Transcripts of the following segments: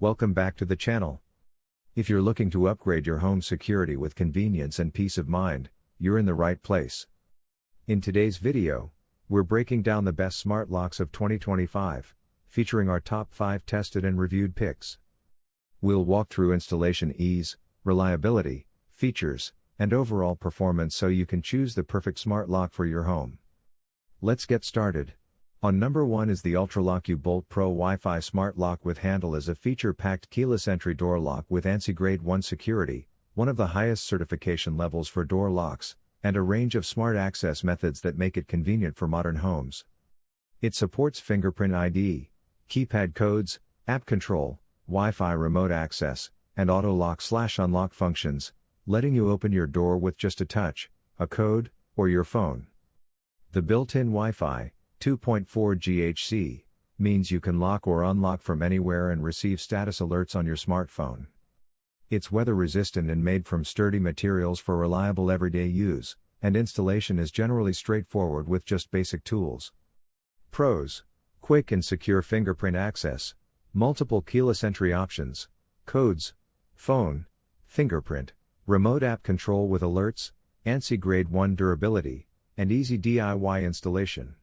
Welcome back to the channel. If you're looking to upgrade your home security with convenience and peace of mind, you're in the right place. In today's video, we're breaking down the best smart locks of 2025, featuring our top 5 tested and reviewed picks. We'll walk through installation ease, reliability, features, and overall performance so you can choose the perfect smart lock for your home. Let's get started. On number 1 is the UltraLock U-Bolt Pro Wi-Fi Smart Lock with Handle. Is a feature-packed keyless entry door lock with ANSI Grade 1 security, one of the highest certification levels for door locks, and a range of smart access methods that make it convenient for modern homes. It supports fingerprint ID, keypad codes, app control, Wi-Fi remote access, and auto lock/unlock functions, letting you open your door with just a touch, a code, or your phone. The built-in Wi-Fi 2.4 GHz means you can lock or unlock from anywhere and receive status alerts on your smartphone. It's weather-resistant and made from sturdy materials for reliable everyday use, and installation is generally straightforward with just basic tools. Pros: quick and secure fingerprint access, multiple keyless entry options, codes, phone, fingerprint, remote app control with alerts, ANSI Grade 1 durability, and easy DIY installation.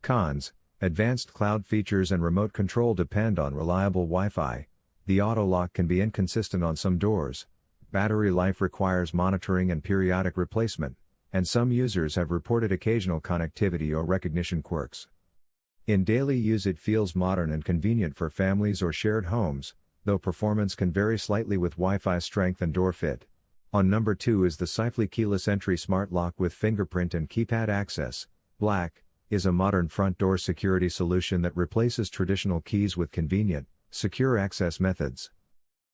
Cons: advanced cloud features and remote control depend on reliable Wi-Fi. The auto lock can be inconsistent on some doors, battery life requires monitoring and periodic replacement, and some users have reported occasional connectivity or recognition quirks. In daily use it feels modern and convenient for families or shared homes, though performance can vary slightly with Wi-Fi strength and door fit. On number 2 is the Sifely Keyless Entry Smart Lock with Fingerprint and Keypad Access. Black is a modern front door security solution that replaces traditional keys with convenient, secure access methods.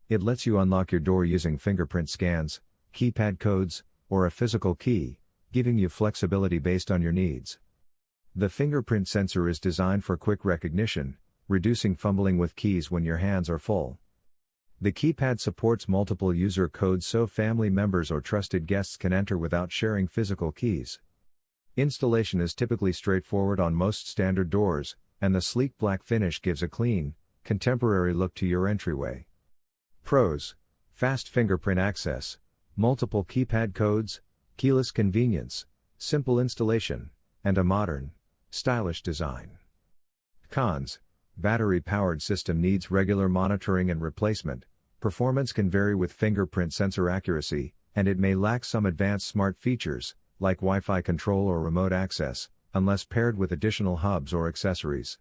It lets you unlock your door using fingerprint scans, keypad codes, or a physical key, giving you flexibility based on your needs. The fingerprint sensor is designed for quick recognition, reducing fumbling with keys when your hands are full. The keypad supports multiple user codes so family members or trusted guests can enter without sharing physical keys. Installation is typically straightforward on most standard doors, and the sleek black finish gives a clean, contemporary look to your entryway. Pros: fast fingerprint access, multiple keypad codes, keyless convenience, simple installation, and a modern, stylish design. Cons: battery-powered system needs regular monitoring and replacement, performance can vary with fingerprint sensor accuracy, and it may lack some advanced smart features, like Wi-Fi control or remote access, unless paired with additional hubs or accessories.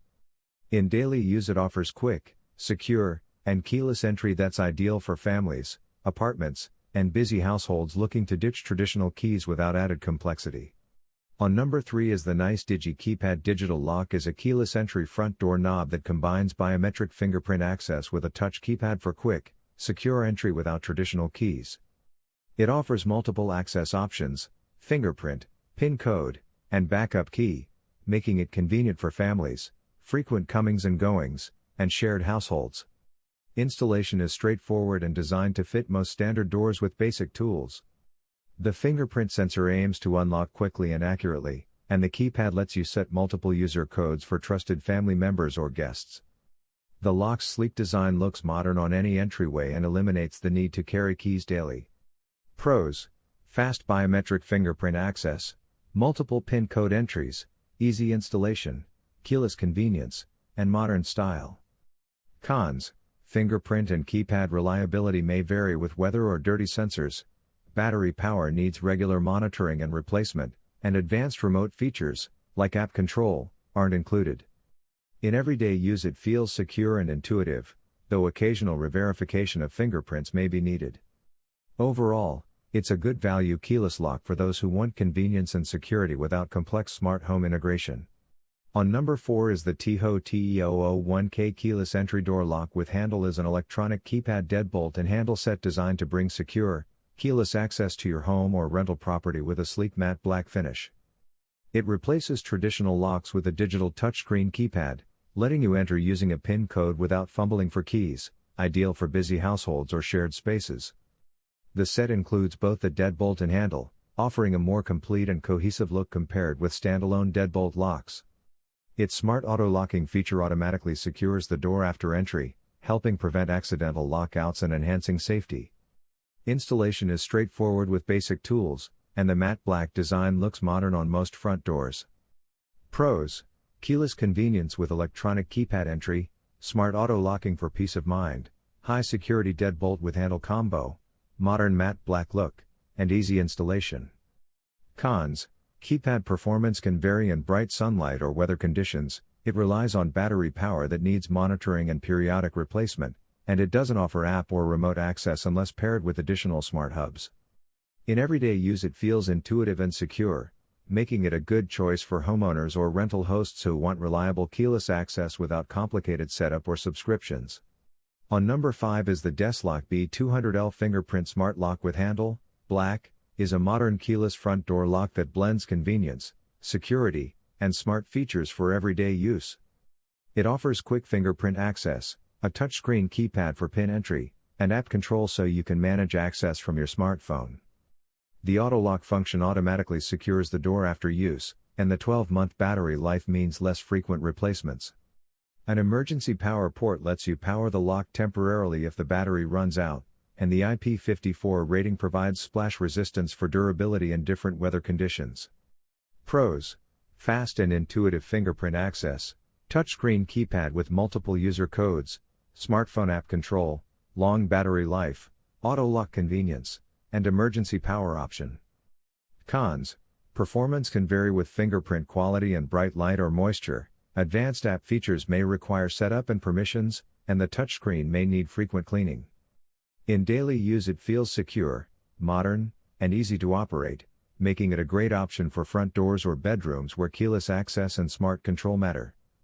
In daily use it offers quick, secure, and keyless entry that's ideal for families, apartments, and busy households looking to ditch traditional keys without added complexity. On number 3 is the Nice Digi Keypad Digital Lock. Is a keyless entry front door knob that combines biometric fingerprint access with a touch keypad for quick, secure entry without traditional keys. It offers multiple access options, fingerprint, PIN code, and backup key, making it convenient for families, frequent comings and goings, and shared households. Installation is straightforward and designed to fit most standard doors with basic tools. The fingerprint sensor aims to unlock quickly and accurately, and the keypad lets you set multiple user codes for trusted family members or guests. The lock's sleek design looks modern on any entryway and eliminates the need to carry keys daily. Pros: fast biometric fingerprint access, multiple PIN code entries, easy installation, keyless convenience, and modern style. Cons: fingerprint and keypad reliability may vary with weather or dirty sensors, battery power needs regular monitoring and replacement, and advanced remote features, like app control, aren't included. In everyday use it feels secure and intuitive, though occasional re-verification of fingerprints may be needed. Overall, it's a good value keyless lock for those who want convenience and security without complex smart home integration. On number 4 is the TEHO TE001K Keyless Entry Door Lock with Handle. Is an electronic keypad deadbolt and handle set designed to bring secure, keyless access to your home or rental property with a sleek matte black finish. It replaces traditional locks with a digital touchscreen keypad, letting you enter using a PIN code without fumbling for keys, ideal for busy households or shared spaces. The set includes both the deadbolt and handle, offering a more complete and cohesive look compared with standalone deadbolt locks. Its smart auto-locking feature automatically secures the door after entry, helping prevent accidental lockouts and enhancing safety. Installation is straightforward with basic tools, and the matte black design looks modern on most front doors. Pros: keyless convenience with electronic keypad entry, smart auto locking for peace of mind, high security deadbolt with handle combo, modern matte black look, and easy installation. Cons: keypad performance can vary in bright sunlight or weather conditions, it relies on battery power that needs monitoring and periodic replacement, and it doesn't offer app or remote access unless paired with additional smart hubs. In everyday use it feels intuitive and secure, making it a good choice for homeowners or rental hosts who want reliable keyless access without complicated setup or subscriptions. On number 5 is the Deslock B200L Fingerprint Smart Lock with Handle. Black is a modern keyless front door lock that blends convenience, security, and smart features for everyday use. It offers quick fingerprint access, a touchscreen keypad for PIN entry, and app control so you can manage access from your smartphone. The auto lock function automatically secures the door after use, and the 12-month battery life means less frequent replacements. An emergency power port lets you power the lock temporarily if the battery runs out, and the IP54 rating provides splash resistance for durability in different weather conditions. Pros: fast and intuitive fingerprint access, touchscreen keypad with multiple user codes, smartphone app control, long battery life, auto lock convenience, and emergency power option. Cons: performance can vary with fingerprint quality and bright light or moisture, advanced app features may require setup and permissions, and the touchscreen may need frequent cleaning. In daily use it feels secure, modern, and easy to operate, making it a great option for front doors or bedrooms where keyless access and smart control matter.